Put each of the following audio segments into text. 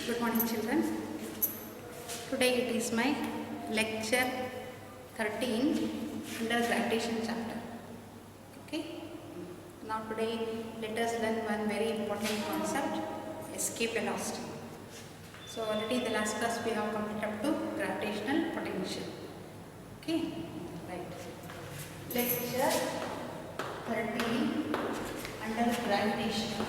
Good morning, children. Today it is my lecture 13 under gravitation chapter. Okay. Now today let us learn one very important concept, escape velocity. So already in the last class we have completed up to gravitational potential. Okay. Right. Lecture 13 under gravitation.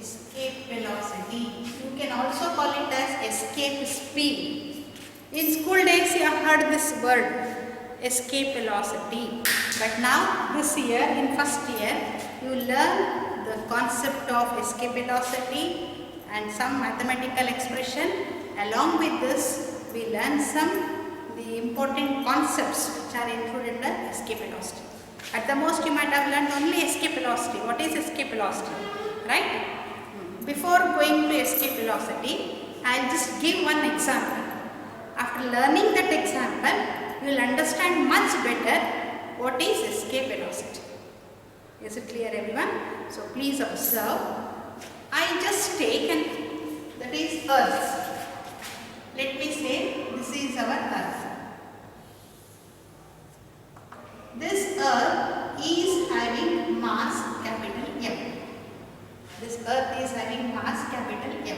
Escape velocity. You can also call it as escape speed. In school days you have heard this word, escape velocity. But now this year, in first year, you learn the concept of escape velocity and some mathematical expression. Along with this, we learn the important concepts which are included in the escape velocity. At the most, you might have learned only escape velocity. What is escape velocity? Right? Before going to escape velocity, I will just give one example. After learning that example, you will understand much better what is escape velocity. Is it clear, everyone? So please observe. I just take that is Earth. Let me say this is our Earth. This Earth is having mass capital M. This Earth is having mass capital M.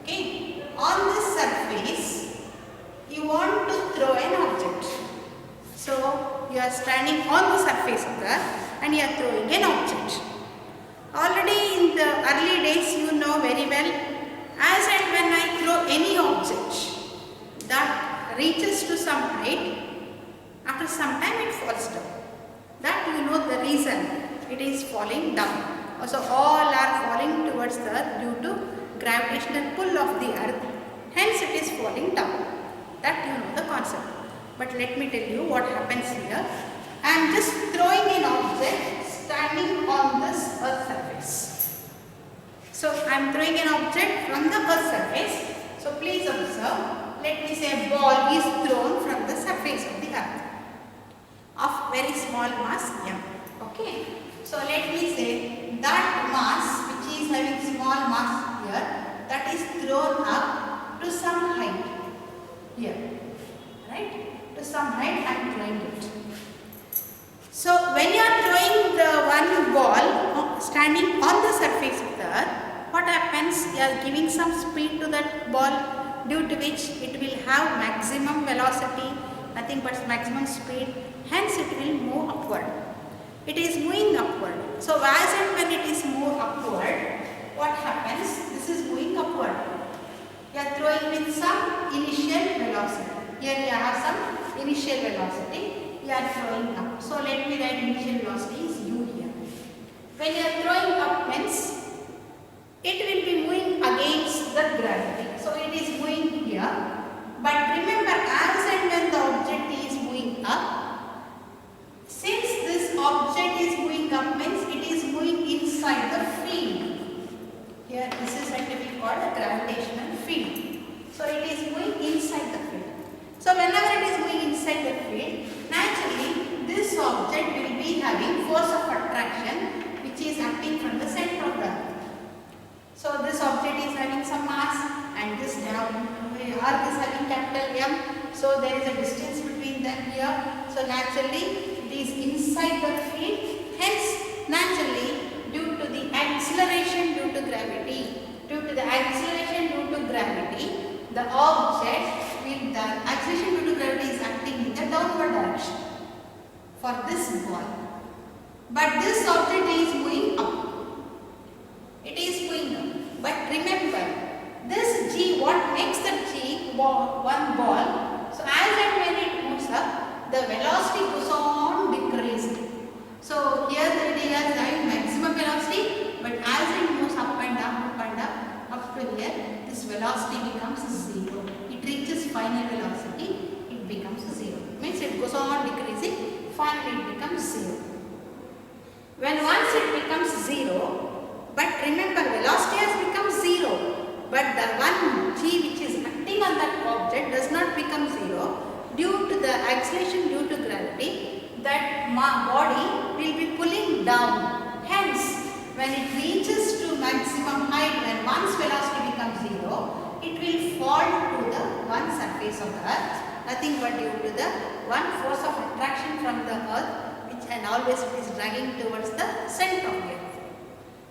Okay. On this surface, you want to throw an object. So you are standing on the surface of the Earth and you are throwing an object. Already in the early days, you know very well, as and when I throw any object that reaches to some height, after some time it falls down. That you know the reason it is falling down. So all are falling towards the Earth due to gravitational pull of the Earth. Hence it is falling down. That you know the concept. But let me tell you what happens here. I am just throwing an object standing on this Earth surface. So I am throwing an object from the Earth surface. So please observe. Let me say a ball is thrown from the surface of the Earth of very small mass m. Okay. So let me say that mass which is having small mass here, that is thrown up to some height here. Right? To some height I am throwing it. So when you are throwing the one ball standing on the surface of the Earth, what happens? You are giving some speed to that ball, due to which it will have maximum velocity, nothing but maximum speed, hence it will move upward. It is moving upward. So as and when it is moved upward, what happens? This is moving upward. You are throwing with some initial velocity. Here you have some initial velocity. You are throwing up. So let me write initial velocity is u here. When you are throwing up means it will be moving against the gravity. So it is moving here. But remember, as and when the object is moving up, since this object is moving up means it is moving inside the field. Here this is scientifically called a gravitational field. So it is moving inside the field. So whenever it is moving inside the field, naturally this object will be having force of attraction which is acting from the center of the Earth. So this object is having some mass and this Earth is having capital M. So there is a distance between them here. So naturally it is inside the field. Hence naturally due to the acceleration due to gravity, the object with the acceleration due to gravity is acting in the downward direction for this ball. But this object is moving up. It is moving up. But remember, this G, what makes the G one ball? So as and when it moves up, the velocity goes on decreasing. So here it is having maximum velocity, but as it moves up and up to here, this velocity becomes 0. It reaches final velocity, it becomes 0. Means it goes on decreasing, finally it becomes 0. When once it becomes 0, But remember, velocity has become 0. But the one g which is acting on that object does not become 0 due to the acceleration due to gravity. That body will be pulling down. Hence, when it reaches to maximum height, when one's velocity becomes 0, it will fall to the one surface of the earth, nothing but due to the one force of attraction from the earth, which and always it is dragging towards the center of the earth.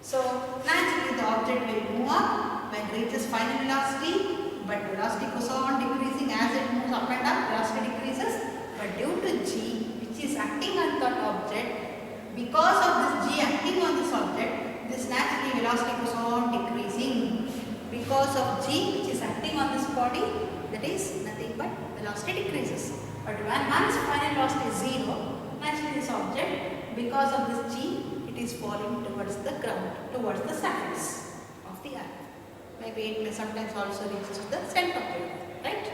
So naturally the object will move up when it reaches final velocity, but velocity goes on decreasing as it moves up and up, velocity decreases. But due to g which is acting on that object, because of this g acting on this object, this naturally velocity goes on decreasing. Because of g which is acting on this body, that is nothing but velocity decreases. But when one's final velocity is 0, naturally this object, because of this g, it is falling towards the ground, towards the surface of the earth. Maybe it may sometimes also reaches to the center of the earth, right?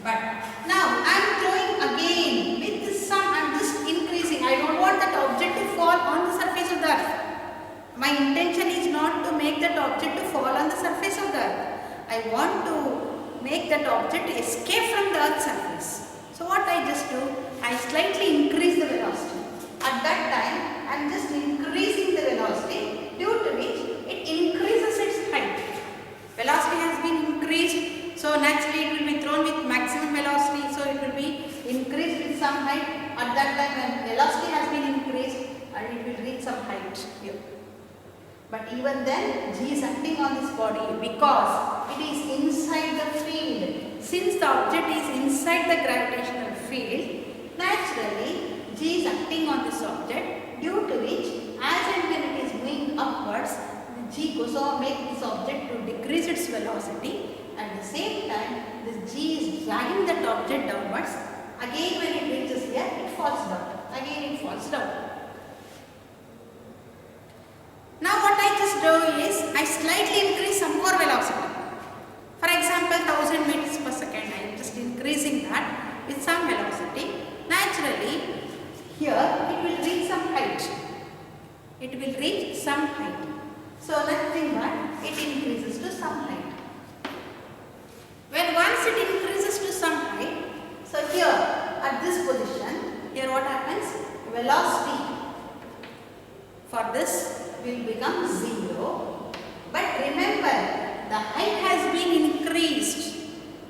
But now I am throwing again with this sum, I am just increasing. I don't want that object to fall on the surface of the earth. My intention is not to make that object to fall on the surface of the earth. I want to make that object escape from the earth's surface. So what I just do, I slightly increase the velocity. At that time, I am just increasing the velocity, due to which it increases its height. Velocity has been increased, so naturally it will be thrown with maximum velocity, so it will be increased with some height. At that time when velocity has been increased, and it will reach some height here. But even then, g is acting on this body because it is inside the field. Since the object is inside the gravitational field, naturally g is acting on this object, due to which as and when it is moving upwards, the g goes on make this object to decrease its velocity. At the same time, this g is dragging that object downwards. Again when it reaches here, it falls down. Again it falls down. Now what I just do is, I slightly increase some more velocity. For example, 1000 meters per second, I am just increasing that with some velocity. Naturally, here it will reach some height. It will reach some height. So nothing but it increases to some height. When once it increases to some height, so here at this position, here what happens? Velocity for this will become 0. But remember, the height has been increased.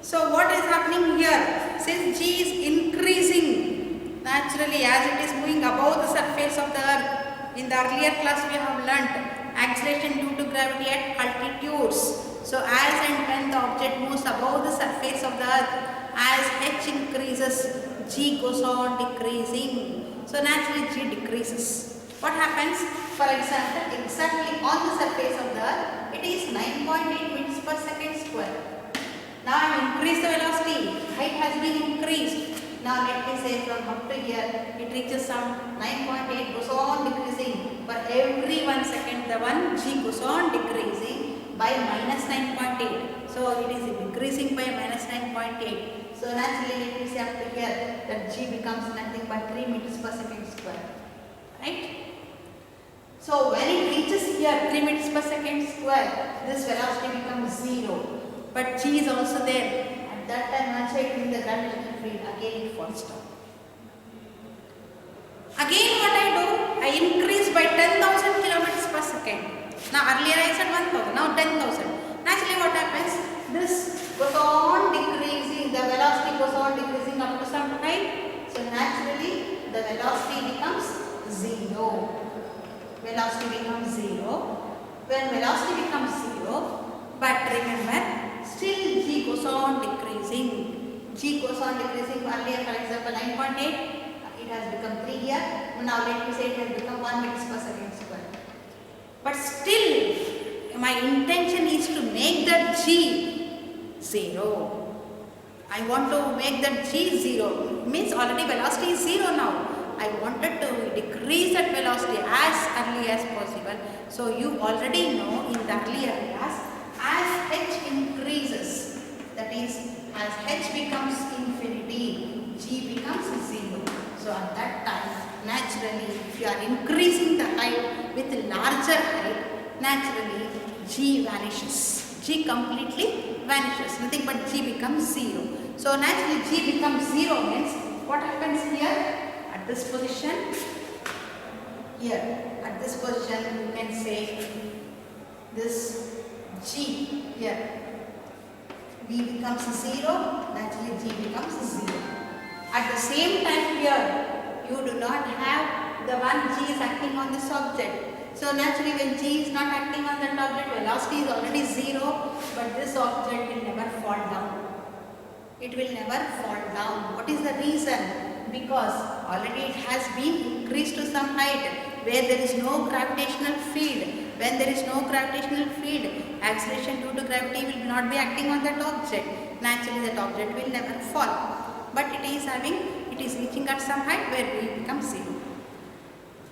So what is happening here? Since g is increasing, naturally as it is moving above the surface of the earth, in the earlier class we have learnt acceleration due to gravity at altitudes. So as and when the object moves above the surface of the earth, as h increases, g goes on decreasing. So naturally g decreases. What happens? For example, exactly on the surface of the earth, it is 9.8 meters per second square. Now I have increased the velocity, height has been increased. Now let me say from up to here, it reaches some 9.8, goes on decreasing. For every 1 second, the one g goes on decreasing by minus 9.8. So it is decreasing by minus 9.8. So naturally let me say up to here, that g becomes nothing but 3 meters per second square. Right? So when it reaches here 3 meters per second square, this velocity becomes 0. But g is also there. At that time once I do the gravitational field, again it falls down. Again what I do, I increase by 10,000 kilometers per second. Now earlier I said 1,000, now 10,000. Naturally what happens? This goes on decreasing, the velocity goes on decreasing up to some height. So naturally the velocity becomes 0. Velocity becomes 0. When velocity becomes 0, but remember, still g goes on decreasing. G goes on decreasing. Earlier, for example, 9.8, it has become 3 here. Now let me say it has become 1 meters per second square. But still, my intention is to make that g 0. I want to make that g 0. Means already velocity is 0 now. I wanted to decrease that velocity as early as possible. So you already know in the earlier class, as h increases, that is as h becomes infinity, g becomes 0. So at that time, naturally if you are increasing the height with larger height, naturally g vanishes. G completely vanishes. Nothing but g becomes 0. So naturally g becomes 0 means what happens here? At this position, here at this position you can say this g here. V becomes 0, naturally g becomes 0. At the same time here, you do not have the one g is acting on this object. So naturally when g is not acting on that object, velocity is already 0, but this object will never fall down. It will never fall down. What is the reason? Because already it has been increased to some height where there is no gravitational field. When there is no gravitational field, acceleration due to gravity will not be acting on that object. Naturally that object will never fall. But it is reaching at some height where V becomes 0.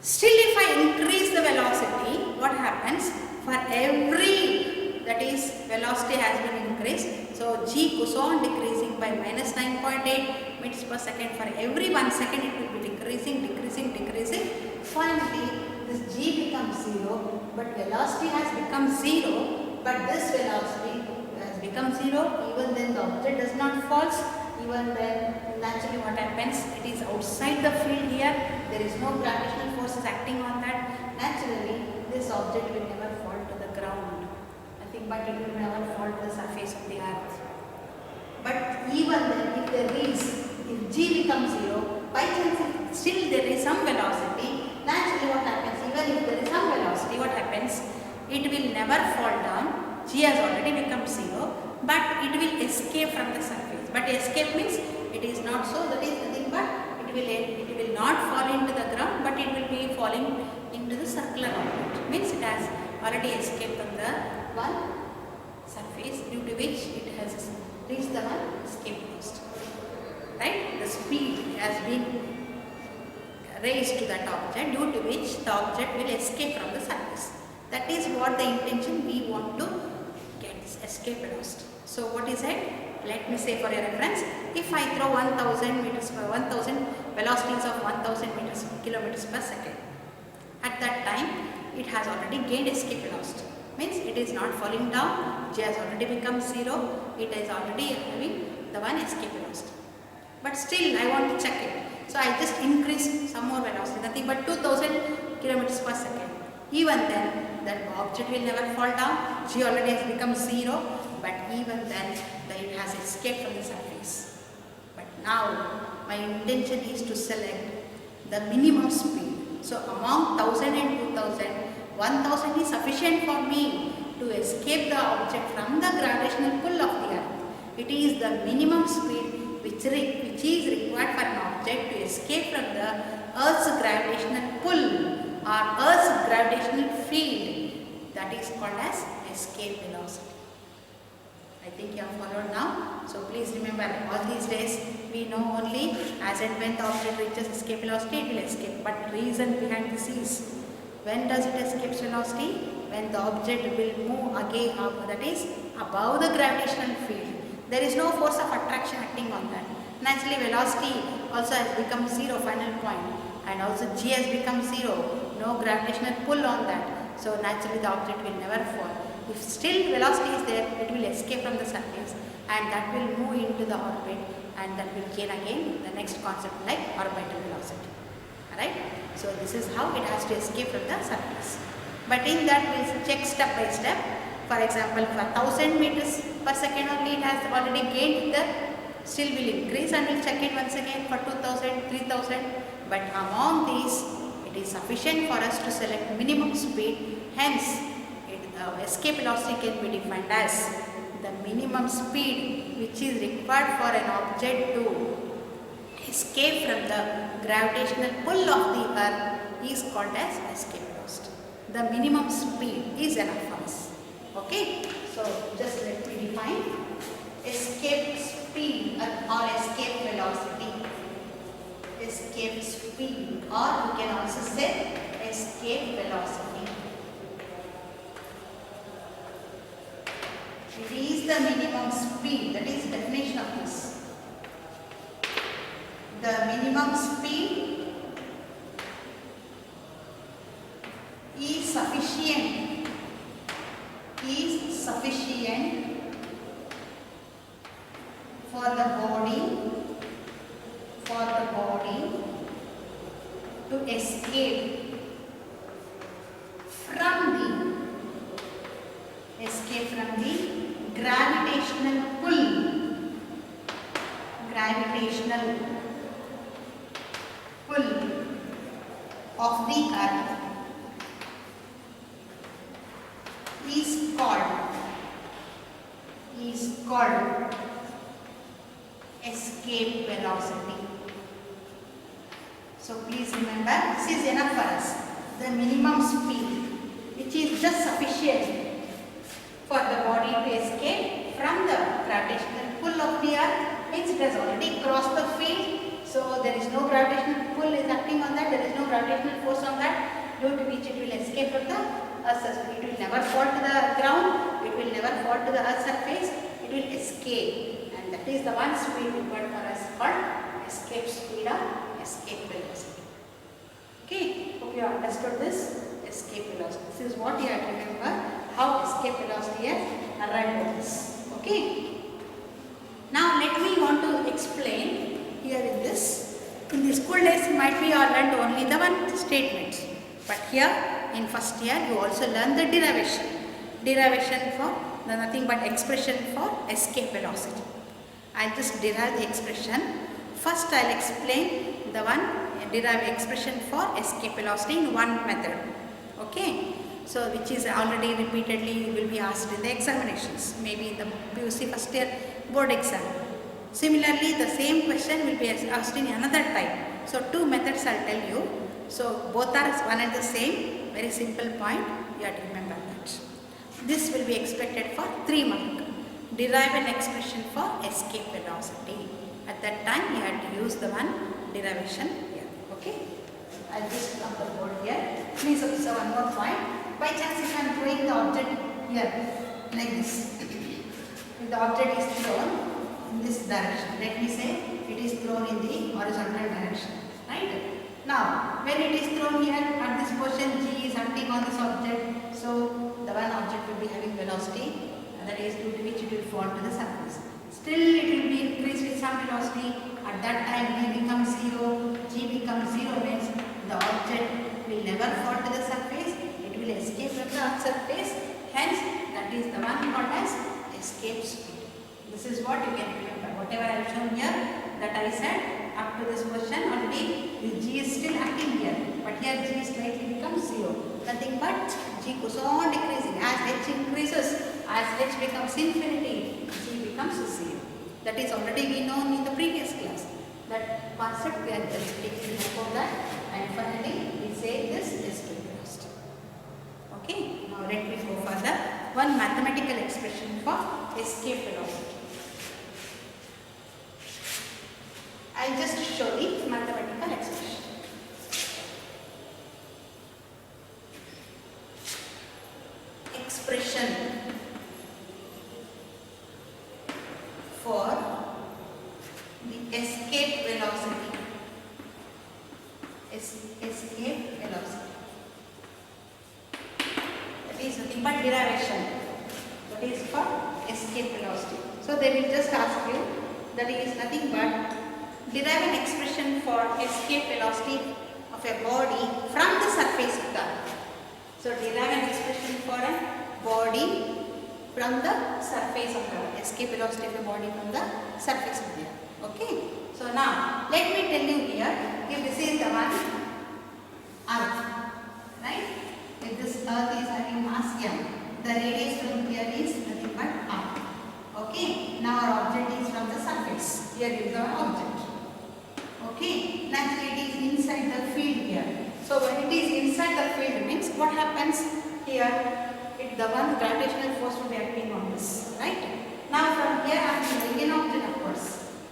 Still if I increase the velocity, what happens? For every, that is velocity has been increased. So G goes on decreasing by minus 9.8 meters per second. For every 1 second it will be decreasing. Finally this G becomes 0, but velocity has become 0, but this velocity has become 0, even then the object does not fall. Even then, naturally what happens, it is outside the field here, there is no gravitational forces acting on that. Naturally, this object will never fall to the ground. Nothing but it will never fall to the surface of the earth. But even then, if G becomes 0, by chance still there is some velocity, naturally what happens, even if there is some velocity, what happens, it will never fall down. G has already become 0, but it will escape from the surface. But escape means it is not so, that is nothing but it will not fall into the ground, but it will be falling into the circular orbit. Means it has already escaped from the one surface, due to which it has reached the one escape coast. Right? The speed has been raised to that object, due to which the object will escape from the surface. That is what the intention we want to get, escape velocity. So what is it? Let me say for a reference, if I throw 1000 meters per 1000 velocities of 1000 kilometers per second, at that time it has already gained escape velocity. Means it is not falling down, G has already become 0, it is already having the one escape velocity. But still I want to check it. So I just increase some more velocity, nothing but 2000 kilometers per second. Even then, that object will never fall down, G already has become 0, but even then it has escaped from the surface. But now my intention is to select the minimum speed. So among 1000 and 2000, 1000 is sufficient for me to escape the object from the gravitational pull of the earth. It is the minimum speed which is required for an object to escape from the earth's gravitational pull or earth's gravitational field. That is called as escape velocity. I think you have followed now. So please remember, all these days we know only as and when the object reaches escape velocity, it will escape. But reason behind this is, when does it escape velocity? When the object will move again, that is above the gravitational field. There is no force of attraction acting on that. Naturally velocity also has become 0, final point. And also G has become 0, no gravitational pull on that. So naturally the object will never fall. If still velocity is there, it will escape from the surface and that will move into the orbit, and that will gain again the next concept like orbital velocity. Alright? So this is how it has to escape from the surface. But in that we will check step by step. For example, for 1000 meters per second only it has already gained the, still will increase and will check it once again for 2000, 3000. But among these, it is sufficient for us to select minimum speed. Hence, the escape velocity can be defined as the minimum speed which is required for an object to escape from the gravitational pull of the earth is called as escape velocity. The minimum speed is enough for us. Okay, so just let me define escape speed or escape velocity. Escape speed, or you can also say escape velocity. It is the minimum speed, that is the definition of this. The minimum speed is sufficient is sufficient for the body to escape from the gravitational pull of the earth is called escape velocity. So please remember, this is enough for us. The minimum speed which is just sufficient for the body to escape from the gravitational pull of the earth means it has already crossed the field. So there is no gravitational pull is acting on that, there is no gravitational force on that, due to which it will escape from the earth's surface. It will never fall to the ground, it will never fall to the earth's surface, it will escape, and that is the one speed required for us called escape speed or escape velocity. Okay, hope you understood this escape velocity. This is what you have to remember, how escape velocity has arrived at this. Okay. Now let me want to explain here in this. In the school days might be you learned only the one statements, but here in first year you also learn the derivation for the nothing but expression for escape velocity. I just derive the expression. First I will explain the one derive expression for escape velocity in one method. Okay, so which is already repeatedly will be asked in the examinations, maybe in the PUC first year board exam. Similarly, the same question will be asked in another type. So two methods I will tell you. So both are one and the same. Very simple point. You have to remember that. This will be expected for 3 marks. Derive an expression for escape velocity. At that time, you have to use the one derivation here. Okay. I will just come the board here. Please observe one more point. By chance, if I am throwing the object here like this, if the object is thrown in this direction, let me say it is thrown in the horizontal direction, right? Now, when it is thrown here at this position, G is acting on this object, so the one object will be having velocity, and that is due to which it will fall to the surface. Still, it will be increased with some velocity. At that time, V becomes 0, G becomes 0 means the object will never fall to the surface, it will escape from the earth's surface, hence that is the one called as escape speed. This is what you can remember. Whatever I have shown here, that I said up to this position already, this G is still acting here, but here G slightly becomes 0. Nothing but G goes on decreasing. As H increases, as H becomes infinity, G becomes 0. That is already we know in the previous class. That concept we are just taking note of that, and finally we say this escape velocity. Okay, now let me go further. One mathematical expression for escape velocity. I will just show the mathematical expression. Expression for the escape velocity. Escape velocity. That is nothing but derivation. That is for escape velocity. So they will just ask you, that is nothing but derive an expression for escape velocity of a body from the surface of the earth. So derive an expression for a body from the surface of the earth. Escape velocity of a body from the surface of the earth. Okay. So now let me tell you here, if this is the one earth, right? If this earth is having mass m, the radius from here is nothing but r. Okay. Now our object is from the surface. Here is our object. Okay, naturally it is inside the field here. So when it is inside the field means what happens here? The one gravitational force will be acting on this, right? Now from here I am throwing an object upwards.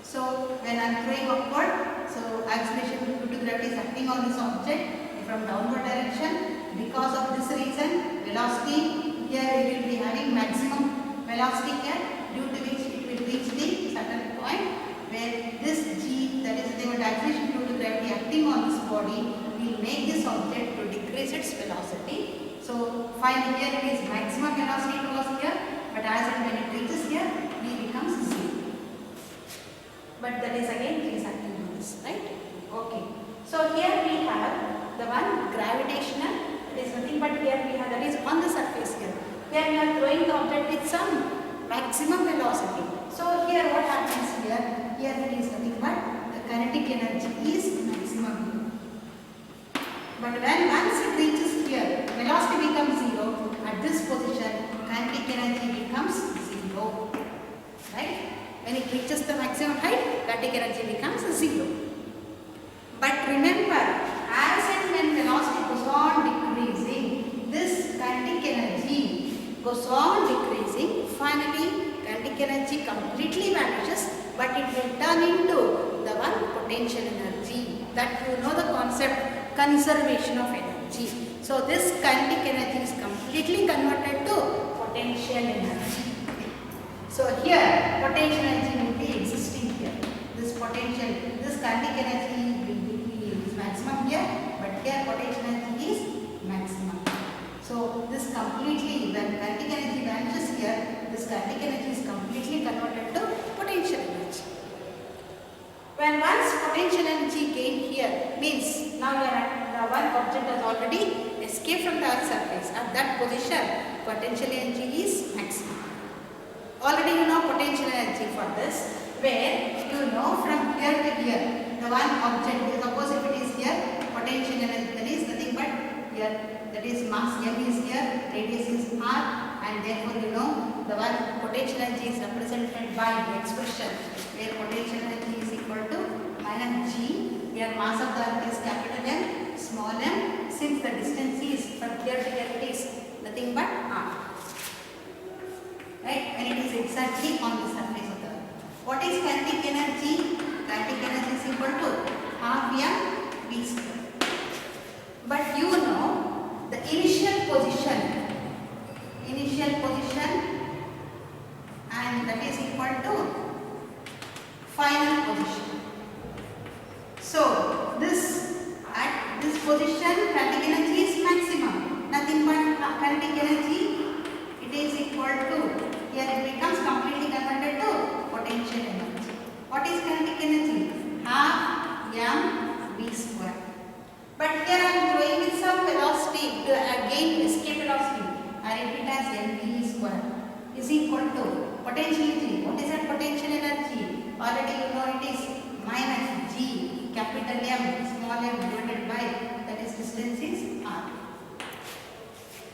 So when I am throwing upward, so acceleration due to gravity is acting on this object from downward direction. Because of this reason, velocity here it will be having maximum velocity here, due to which it will reach the certain point where this G, that is the acceleration due to gravity acting on this body, will make this object to decrease its velocity. So So find here it is maximum velocity was here, but as and when it reaches here, v becomes 0. But that is again reacting on this, right? Okay. So here we have the one gravitational, it is nothing but here we have that is on the surface here. Here we are throwing the object with some maximum velocity. So here what happens here? Here it is nothing but the kinetic energy is maximum here. But when once it reaches here, velocity becomes 0. At this position, kinetic energy becomes 0. Right? When it reaches the maximum height, kinetic energy becomes 0. But remember, as and when velocity goes on decreasing, this kinetic energy goes on decreasing. Finally, kinetic energy completely vanishes, but it will turn into the one potential energy. That you know the concept, conservation of energy. So this kinetic energy is completely converted to potential energy. So here potential energy will be existing here. This potential, this kinetic energy will be maximum here, but here potential energy is maximum. So this completely, when kinetic energy vanishes here, this kinetic energy is completely converted to potential energy. When once potential energy gained here, means now the one object has already escaped from the Earth's surface. At that position, potential energy is maximum. Already you know potential energy for this, where you know from here to here, the one object, suppose if it is here, potential energy, that is nothing but here, that is mass m is here, radius is r, and therefore you know the one potential energy is represented by the expression, where potential energy is equal to minus g, where mass of the earth is capital M, small m, since the distance is from here to here, it is nothing but r. Right? And it is exactly on the surface of the earth. What is kinetic energy? Kinetic energy is equal to half m v square. But you know the initial position and that is equal to final position. So this at this position kinetic energy is maximum. Nothing but kinetic energy, it is equal to, here it becomes completely converted to potential energy. What is kinetic energy? Half m v square. But here I am throwing with some velocity to gain escape velocity. I repeat as mv square is equal to potential energy. What is that potential energy? Already you know it is minus g capital M small m divided by, that is distance is r.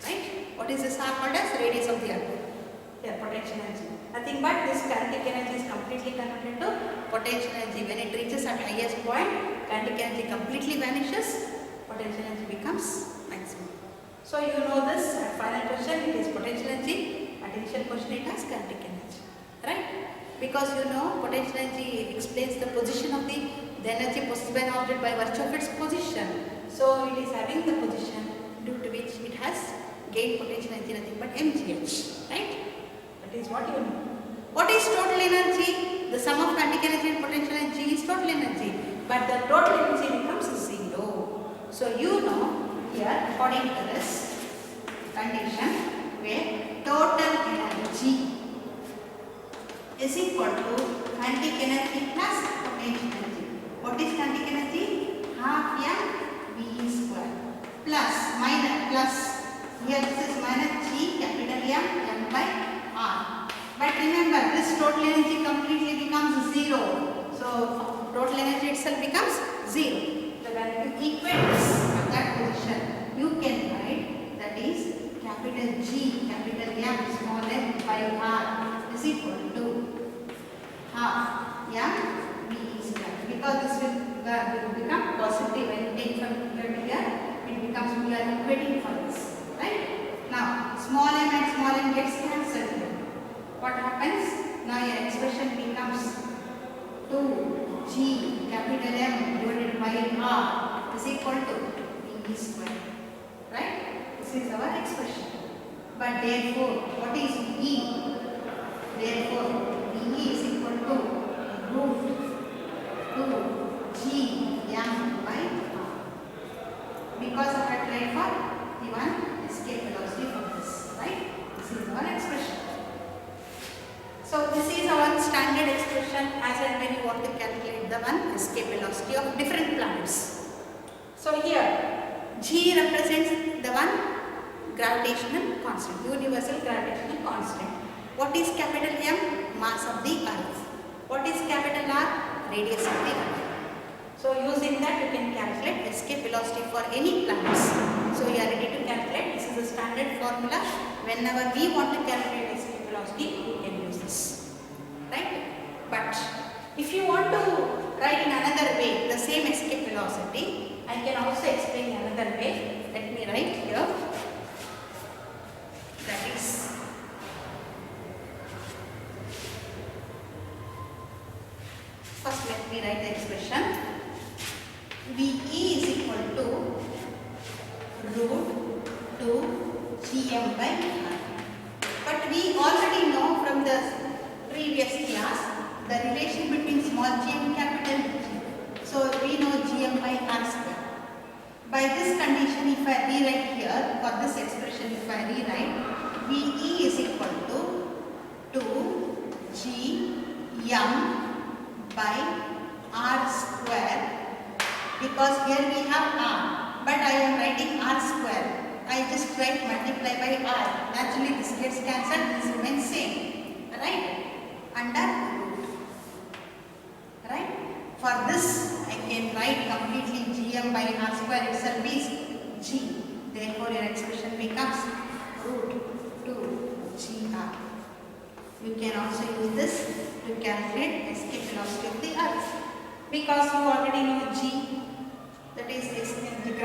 Right? What is this r called as? Radius of the earth. Here potential energy. Nothing but this kinetic energy is completely converted to potential energy. When it reaches at highest point, kinetic energy completely vanishes, potential energy becomes maximum. So you know this, at final position it is potential energy, at initial position it has kinetic energy. Right? Because you know potential energy explains the position of the energy possessed by an object by virtue of its position. So it is having the position due to which it has gained potential energy, nothing but mgh. Right? That is what you know. What is total energy? The sum of kinetic energy and potential energy is total energy. But the total energy becomes 0. So you know here, according to this condition, where total energy is equal to kinetic energy plus potential energy. What is kinetic energy? Half m v square plus minus plus, here this is minus g capital M by r. But remember, this total energy completely becomes 0. So total energy itself becomes 0. So when you equate this at that position, you can write that is capital G capital M small m by r is equal to half m v square. Because this will become positive when you take from here to here, it becomes, we are equating for this. Right? Now small m gets cancelled here. What happens? Now your expression becomes 2g capital M divided by r is equal to v square. Right? This is our expression. But therefore, what is v? Therefore, v is equal to root 2g m by r. Because of that, therefore, the one escape So this is our standard expression as and when you want to calculate the one escape velocity of different planets. So here G represents the one gravitational constant, universal gravitational constant. What is capital M? Mass of the earth. What is capital R? Radius of the earth. So using that you can calculate escape velocity for any planets. So you are ready to calculate. This is the standard formula. Whenever we want to calculate escape velocity, we can use this. Right? But if you want to write in another way the same escape velocity, I can also explain another way. Let me write here. That is first let me write the expression. VE is equal to root 2 Gm by R. But we already know from the previous class the relation between small g and capital G. So we know Gm by R square. By this condition, if I rewrite here, for this expression if I rewrite, VE is equal to 2 Gm by R square, because here we have R, but I am writing R square. I just write multiply by R. Naturally this gets cancelled, this remains same, right? Under root, right? For this I can write completely Gm by R square itself is G. Therefore your expression becomes root 2 Gr. You can also use this to calculate escape velocity of the earth, because you already know G, that is the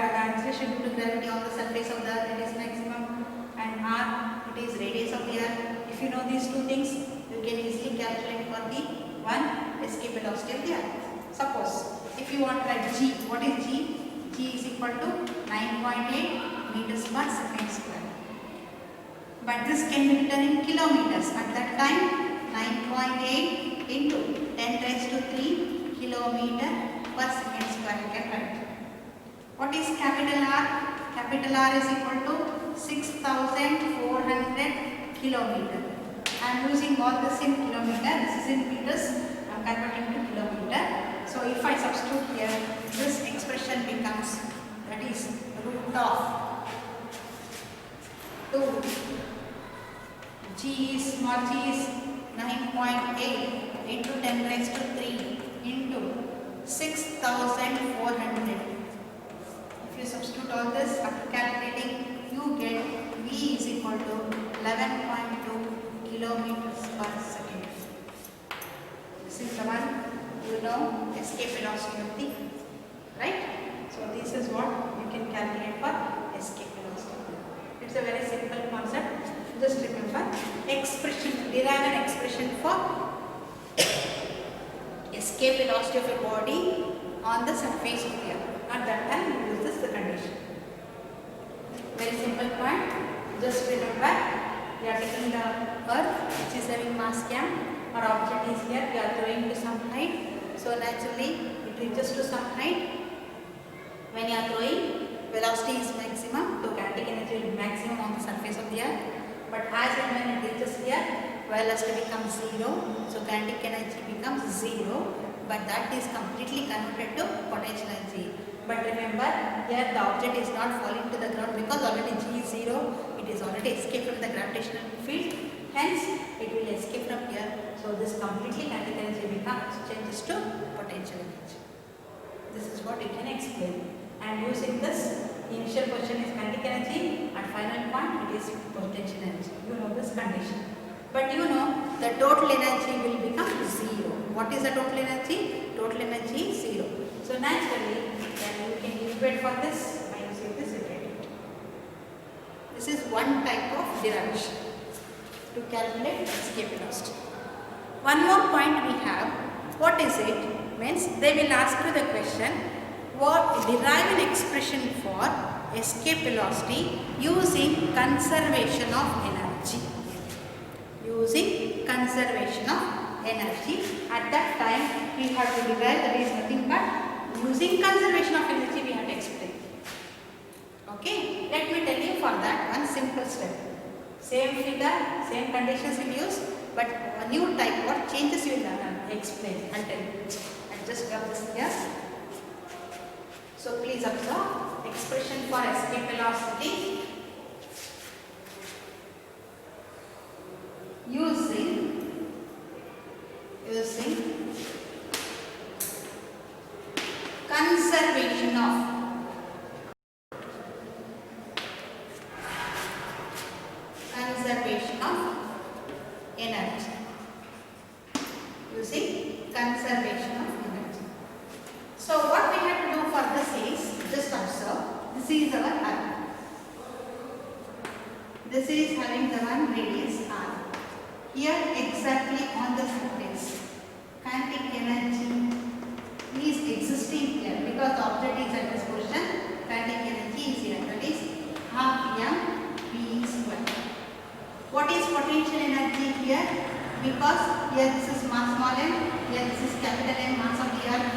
acceleration due to gravity on the surface of the earth, it is maximum, and R, it is radius of the earth. If you know these two things, you can easily calculate for the one escape velocity of the earth. Suppose if you want to write G, what is G? G is equal to 9.8 meters per second square. But this can be written in kilometers. At that time, 9.8 into 10 raised to 3 kilometer per second square I can write. What is capital R? Capital R is equal to 6,400 kilometer. I am using all this in kilometer. This is in meters. I am converting to kilometer. So if I substitute here, this expression becomes, that is root of 2 G is, small g is 9.8 into 10 raised to 3 into 6,400. If you substitute all this after calculating, you get V is equal to 11.2 kilometers per second. This is the one you know escape velocity of the earth, right? So this is what you can calculate for escape velocity. It's a very simple concept. Just remember, expression, derive an expression for escape velocity of a body on the surface of the earth. At that time, you use this condition. Very simple point. Just remember, we are taking the earth, which is having mass m. Our object is here. We are throwing to some height. So naturally, it reaches to some height. When you are throwing, velocity is maximum. So kinetic energy will be maximum on the surface of the earth. But as and when it reaches here, velocity becomes 0. So kinetic energy becomes 0. But that is completely converted to potential energy. But remember, here the object is not falling to the ground because already G is 0. It is already escaped from the gravitational field. Hence, it will escape from here. So this completely kinetic energy becomes changes to potential energy. This is what you can explain. And using this, initial position is kinetic energy, and final point it is potential energy. You know this condition. But you know the total energy will become 0. What is the total energy? Total energy is 0. So naturally, then you can equate for this by using this equation. This is one type of derivation to calculate escape velocity. One more point we have. What is it? Means they will ask you the question, what derive an expression for escape velocity using conservation of energy. Using conservation of energy. At that time, we have to derive, that is nothing but using conservation of energy we have to explain. Okay, let me tell you for that one simple step. Same figure, same conditions we use. but a new type, what changes you will explain. I'll tell you. I'll just grab this here. So please observe expression for escape velocity using conservation of energy. Using conservation of energy. So what we have to do for this is, just observe, this is our Earth. This is having the one radius r. Here exactly on the surface, kinetic energy is existing here because the object is at this position. Kinetic energy is here. That is half m v square. What is potential energy here? Because here this is mass small m, here this is capital M mass of the earth,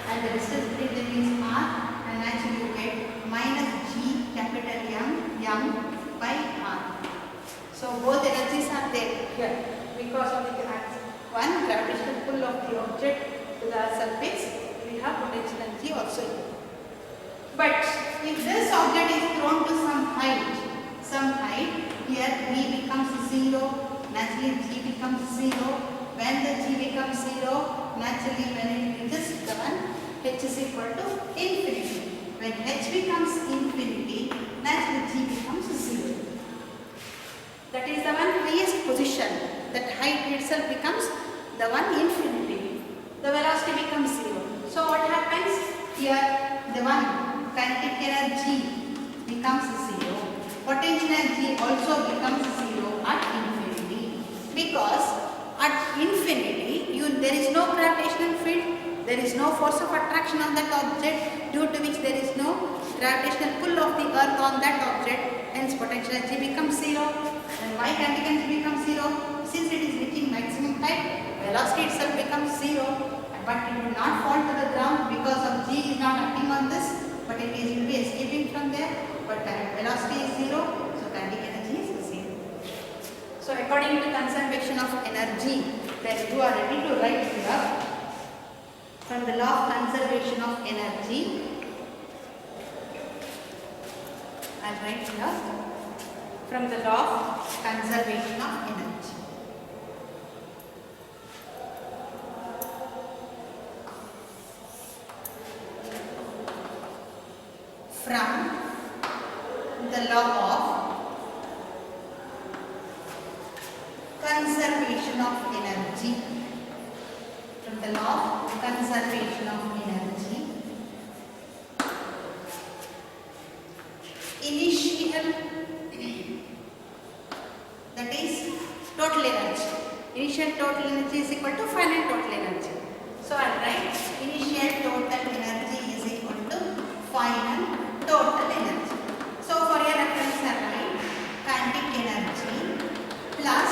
and the distance between them is r, and actually you get minus g capital M by r. So both energies are there here because of the one gravitational pull of the object to the surface. We have potential energy also here. But if this object is thrown to some height, here v becomes 0, naturally g becomes 0. When the g becomes 0, naturally when it reaches the one, h is equal to infinity. When h becomes infinity, naturally g becomes 0. That is the one highest position. That height itself becomes the one infinity. The velocity becomes 0. So what happens? Here the one kinetic energy becomes 0. Potential energy also becomes 0 at infinity. Because at infinity there is no gravitational field, there is no force of attraction on that object, due to which there is no gravitational pull of the earth on that object, hence potential energy becomes 0. And why kinetic energy becomes 0? Since it is reaching maximum height, velocity itself becomes 0, but it will not fall to the ground because of g is not acting on this, but it will be escaping from there. But velocity is 0, so kinetic energy is 0. So according to conservation of energy, then you are ready to write here from the law of conservation of energy. I will write here from the law of conservation of energy. From the law of conservation of energy. From the law of conservation of energy. Initial, that is total energy. Initial total energy is equal to final total energy. So I will write initial total energy is equal to final total energy. So for your reference I write kinetic energy plus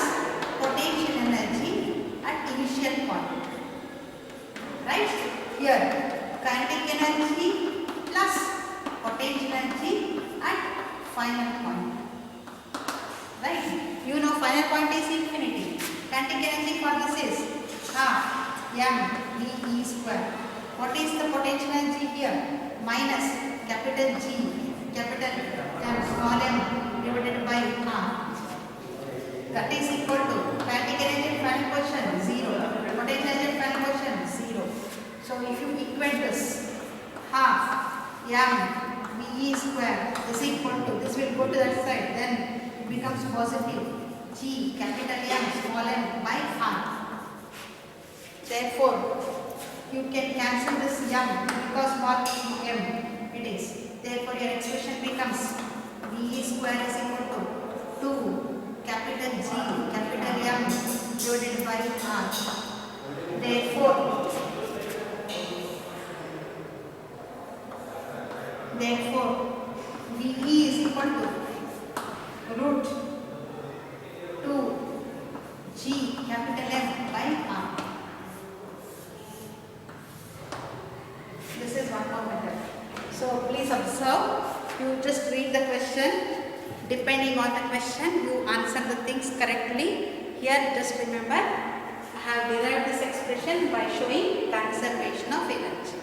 potential energy at initial point. Right? Here kinetic energy plus potential energy at final point. Right? You know final point is infinity. Kinetic energy for this is half m v e square. What is the potential energy here? Minus capital G capital M small m divided by r. That is equal to kinetic energy final position 0, potential energy final position 0. So if you equate this, half m v e square is equal to, this will go to that side, then it becomes positive g capital M small m by r. Therefore you can cancel this m because small m it is. Therefore your expression becomes v square is equal to 2 capital G capital M divided by r. Therefore VE is equal to root 2 G capital M by r. This is one more method. So please observe, you just read the question. Depending on the question, you answer the things correctly. Here just remember, I have derived this expression by showing conservation of energy.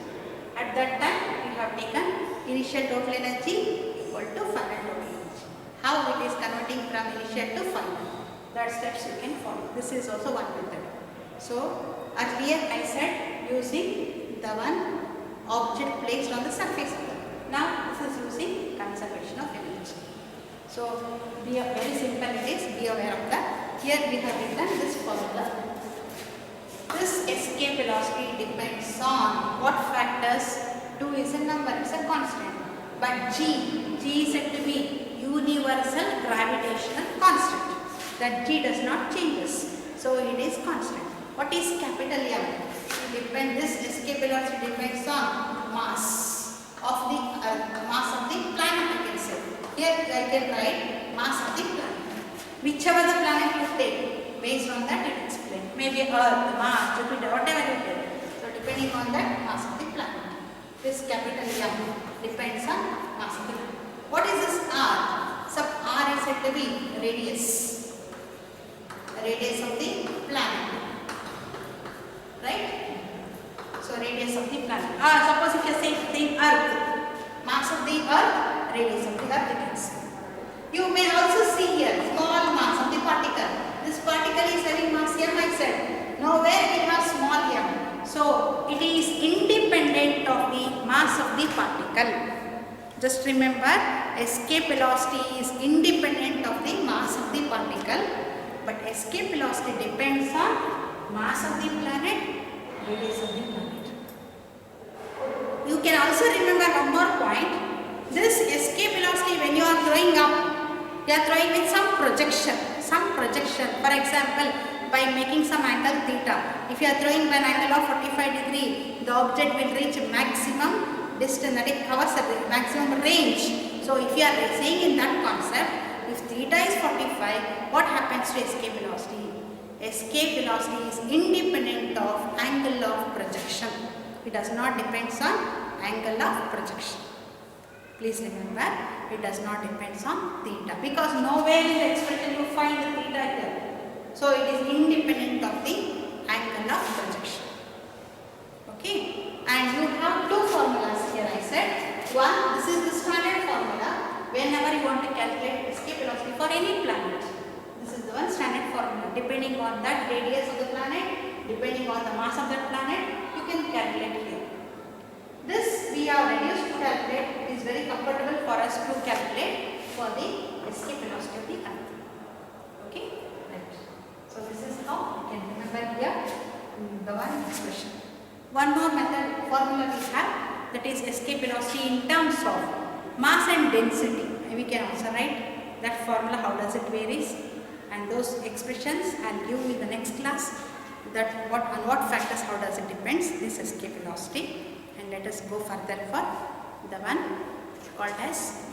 At that time, you have taken initial total energy equal to final total energy. How it is converting from initial to final, that steps you can follow. This is also one method. So earlier I said using the one object placed on the surface of the earth. Now this is using conservation of energy. So be very simple it is, be aware of that. Here we have written this formula. This escape velocity depends on what factors? 2 is a number, it's a constant. But G is said to be universal gravitational constant. That G does not changes. So it is constant. What is capital M? This escape velocity depends on mass of the planet, I can say. Here I can write mass of the planet. Whichever the planet you take, based on that it explain. Maybe Earth, Mars, Jupiter, whatever you take. So depending on that mass of the planet. This capital M depends on mass of the planet. What is this R? Sub R is said to be radius. Radius of the planet. Right? So radius of the planet. Suppose if you are saying Earth, mass of the Earth, radius of the Earth you can say. You may also see here small mass of the particle. This particle is having mass M, I said. Nowhere we have small m. So it is independent of the mass of the particle. Just remember, escape velocity is independent of the mass of the particle, but escape velocity depends on mass of the planet, radius of the planet. You can also remember one more point. This escape velocity, when you are throwing up, you are throwing with some projection. For example, by making some angle theta. If you are throwing by an angle of 45 degree, the object will reach maximum distance, that is covers the maximum range. So if you are saying in that concept, if theta is 45, what happens to escape velocity? Escape velocity is independent of angle of projection. It does not depend on angle of projection. Please remember, it does not depend on theta, because nowhere in the expression you find the theta here. So it is independent of the angle of projection. Okay, and you have two formulas here, I said. One, this is the standard formula whenever you want to calculate escape velocity for any planet. This is the one standard formula. Depending on that radius of the planet, depending on the mass of that planet, you can calculate here. This we have reduced to calculate. It is very comfortable for us to calculate for the escape velocity of the Earth. Okay, right. So this is how you can remember here the one expression. One more method formula we have, that is escape velocity in terms of mass and density. We can also write that formula, how does it varies, and those expressions I'll give in the next class. That what factors, how does it depends, this escape velocity. And let us go further for the one called as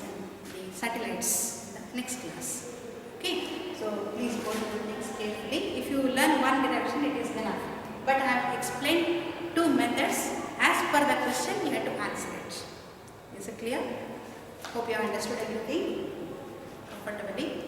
the satellites in the next class. Okay, so please go to the next carefully. If you learn one direction, it is enough. But I have explained two methods. As per the question, you have to answer it. Is it clear? Hope you have understood everything comfortably.